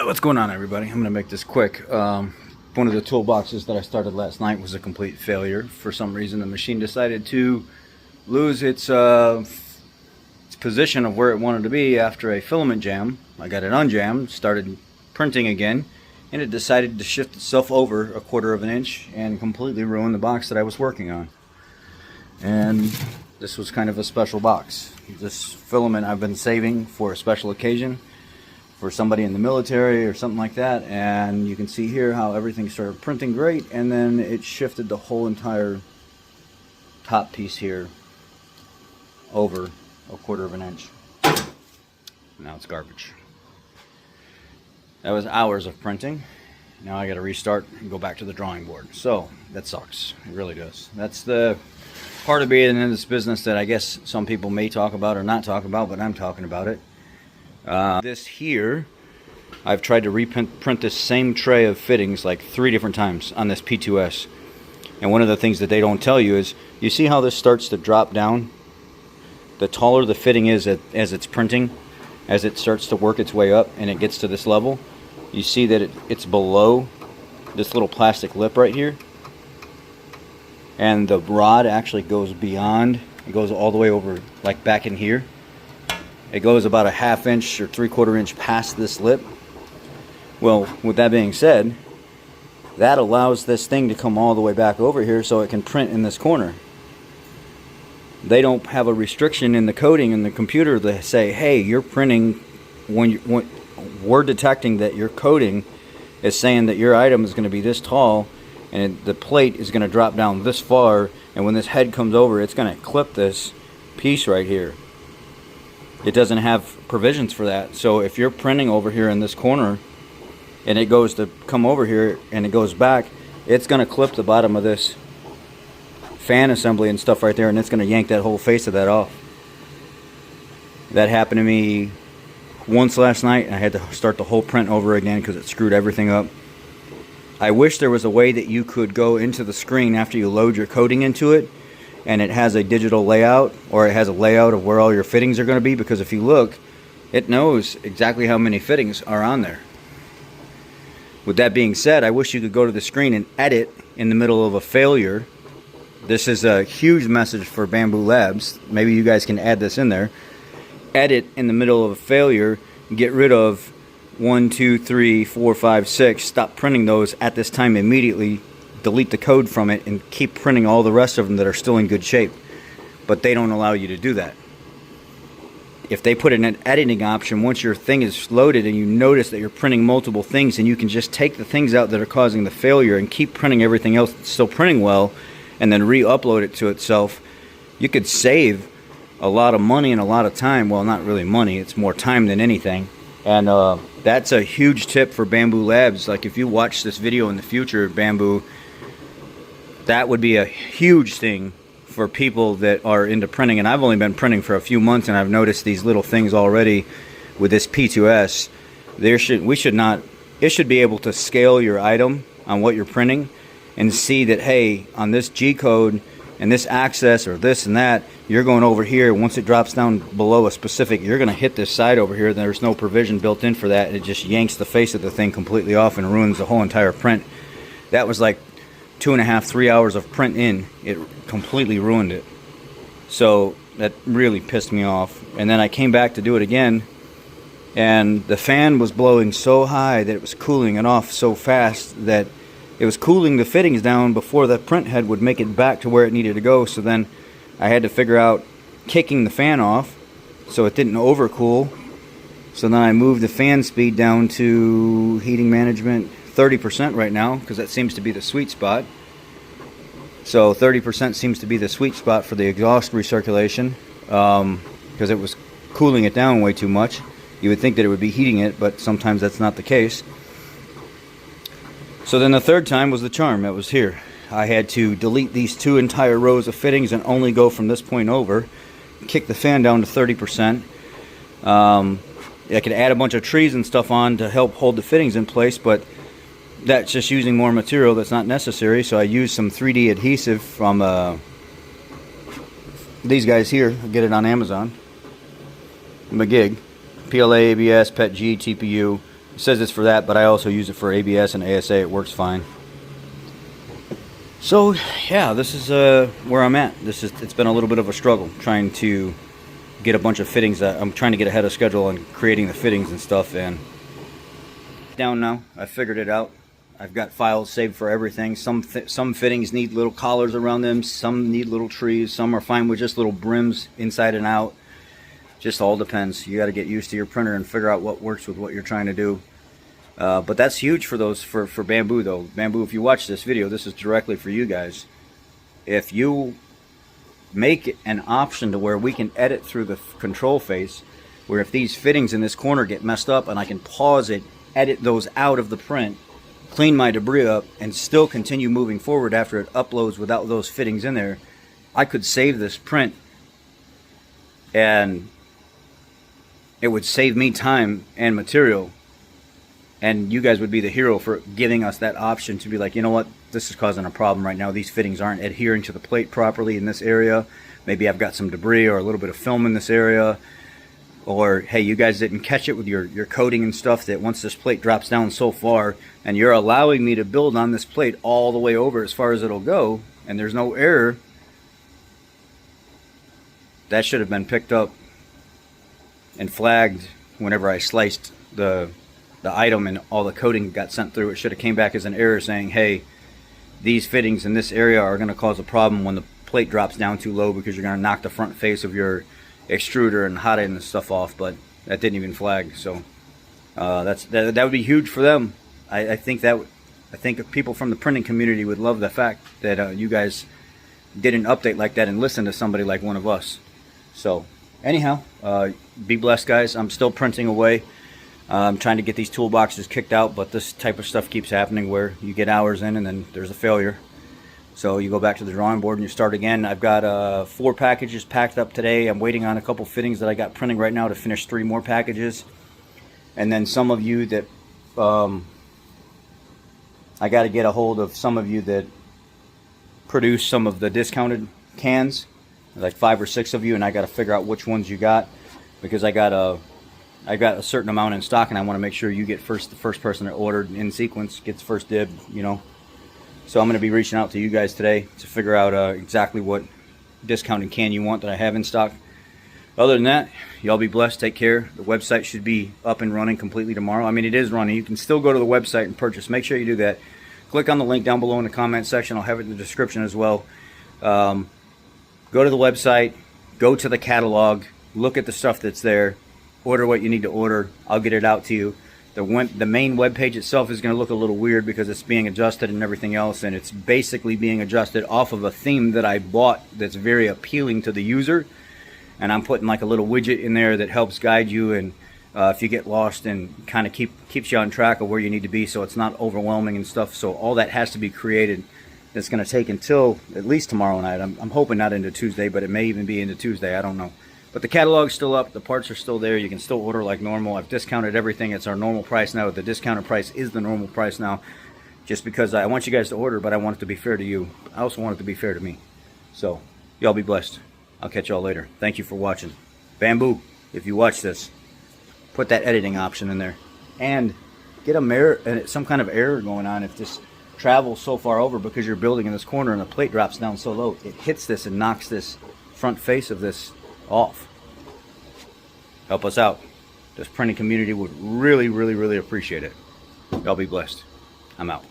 What's going on, everybody? I'm gonna make this quick. One of the toolboxes that I started last night was a complete failure. For some reason the machine decided to lose its position of where it wanted to be after a filament jam. I got it unjammed, started printing again, and it decided to shift itself over 1/4 of an inch and completely ruin the box that I was working on. And this was kind of a special box. This filament I've been saving for a special occasion, for somebody in the military or something like that. And you can see here how everything started printing great, and then it shifted the whole entire top piece here over 1/4 of an inch. Now it's garbage. That was hours of printing. Now I got to restart and go back to the drawing board. So that sucks. It really does. That's the part of being in this business that I guess some people may talk about or not talk about, but I'm talking about it. This here, I've tried to reprint this same tray of fittings like 3 different times on this P2S. And one of the things that they don't tell you is, you see how this starts to drop down? The taller the fitting is as it's printing, as it starts to work its way up and it gets to this level, you see that it's below this little plastic lip right here. And the rod actually goes beyond, it goes all the way over, like back in here. It goes about a 1/2 inch or 3/4 inch past this lip. Well, with that being said, that allows this thing to come all the way back over here so it can print in this corner. They don't have a restriction in the coding in the computer that say, hey, you're printing, when we're detecting that your coding is saying that your item is going to be this tall and the plate is going to drop down this far, and when this head comes over, it's going to clip this piece right here. It doesn't have provisions for that. So if you're printing over here in this corner and it goes to come over here and it goes back, it's going to clip the bottom of this fan assembly and stuff right there, and it's going to yank that whole face of that off. That happened to me once last night, and I had to start the whole print over again because it screwed everything up. I wish there was a way that you could go into the screen after you load your coding into it, and it has a digital layout, or it has a layout of where all your fittings are going to be, because if you look, it knows exactly how many fittings are on there. With that being said, I wish you could go to the screen and edit in the middle of a failure. This is a huge message for Bambu Labs. Maybe you guys can add this in there. Edit in the middle of a failure, get rid of 1, 2, 3, 4, 5, 6, stop printing those at this time immediately, delete the code from it, and keep printing all the rest of them that are still in good shape. But they don't allow you to do that. If they put in an editing option, once your thing is loaded and you notice that you're printing multiple things, and you can just take the things out that are causing the failure and keep printing everything else that's still printing well, and then re-upload it to itself, you could save a lot of money and a lot of time. Well, not really money, it's more time than anything. And that's a huge tip for Bambu Labs. Like, if you watch this video in the future, Bambu, that would be a huge thing for people that are into printing. And I've only been printing for a few months, and I've noticed these little things already with this P2S. It should be able to scale your item on what you're printing and see that, hey, on this G code and this access or this and that, you're going over here. Once it drops down below a specific, you're going to hit this side over here. There's no provision built in for that. It just yanks the face of the thing completely off and ruins the whole entire print. That was like 2.5, 3 hours of print in. It completely ruined it. So that really pissed me off. And then I came back to do it again, and the fan was blowing so high that it was cooling it off so fast that it was cooling the fittings down before the print head would make it back to where it needed to go. So then I had to figure out kicking the fan off so it didn't overcool. So then I moved the fan speed down to heating management 30% right now, because that seems to be the sweet spot. So 30% seems to be the sweet spot for the exhaust recirculation, because it was cooling it down way too much. You would think that it would be heating it, but sometimes that's not the case. So then the third time was the charm. It was here. I had to delete these 2 entire rows of fittings and only go from this point over, kick the fan down to 30%. I could add a bunch of trees and stuff on to help hold the fittings in place, but that's just using more material that's not necessary. So I used some 3D adhesive from these guys here. I get it on Amazon. Magig, PLA, ABS, PETG, TPU. It says it's for that, but I also use it for ABS and ASA. It works fine. So yeah, this is where I'm at. It's been a little bit of a struggle trying to get a bunch of fittings. I'm trying to get ahead of schedule on creating the fittings and stuff, and down now. I figured it out. I've got files saved for everything. Some fittings need little collars around them. Some need little trees. Some are fine with just little brims inside and out. Just all depends. You got to get used to your printer and figure out what works with what you're trying to do. But that's huge for those for Bambu though. Bambu, if you watch this video, this is directly for you guys. If you make an option to where we can edit through the control face, where if these fittings in this corner get messed up and I can pause it, edit those out of the print, clean my debris up, and still continue moving forward after it uploads without those fittings in there, I could save this print and it would save me time and material, and you guys would be the hero for giving us that option to be like, you know what, this is causing a problem right now. These fittings aren't adhering to the plate properly in this area. Maybe I've got some debris or a little bit of film in this area. Or, hey, you guys didn't catch it with your coating and stuff, that once this plate drops down so far and you're allowing me to build on this plate all the way over as far as it'll go, and there's no error, that should have been picked up and flagged whenever I sliced the item and all the coating got sent through. It should have came back as an error saying, hey, these fittings in this area are going to cause a problem when the plate drops down too low because you're going to knock the front face of your extruder and hot end and stuff off. But that didn't even flag. So that would be huge for them. I think people from the printing community would love the fact that you guys did an update like that and listen to somebody like one of us. So anyhow, be blessed, guys. I'm still printing away. I'm trying to get these toolboxes kicked out, but this type of stuff keeps happening where you get hours in and then there's a failure. So you go back to the drawing board and you start again. I've got 4 packages packed up today. I'm waiting on a couple fittings that I got printing right now to finish 3 more packages. And then some of you that I got to get a hold of, some of you that produce some of the discounted cans, like 5 or 6 of you, and I got to figure out which ones you got, because I got a certain amount in stock, and I want to make sure you get the first person that ordered in sequence gets first dib, you know. So I'm going to be reaching out to you guys today to figure out exactly what discounted can you want that I have in stock. Other than that, y'all be blessed. Take care. The website should be up and running completely tomorrow. I mean, it is running. You can still go to the website and purchase. Make sure you do that. Click on the link down below in the comment section. I'll have it in the description as well. Go to the website. Go to the catalog. Look at the stuff that's there. Order what you need to order. I'll get it out to you. The main web page itself is going to look a little weird because it's being adjusted and everything else, and it's basically being adjusted off of a theme that I bought that's very appealing to the user, and I'm putting like a little widget in there that helps guide you, and if you get lost, and kind of keeps you on track of where you need to be, so it's not overwhelming and stuff. So all that has to be created. That's going to take until at least tomorrow night. I'm hoping not into Tuesday, but it may even be into Tuesday. I don't know. But the catalog's still up. The parts are still there. You can still order like normal. I've discounted everything. It's our normal price now. The discounted price is the normal price now, just because I want you guys to order, but I want it to be fair to you. I also want it to be fair to me. So y'all be blessed. I'll catch y'all later. Thank you for watching. Bambu, if you watch this, put that editing option in there. And get some kind of error going on if this travels so far over because you're building in this corner and the plate drops down so low. It hits this and knocks this front face of this off. Help us out. This printing community would really, really, really appreciate it. Y'all be blessed. I'm out.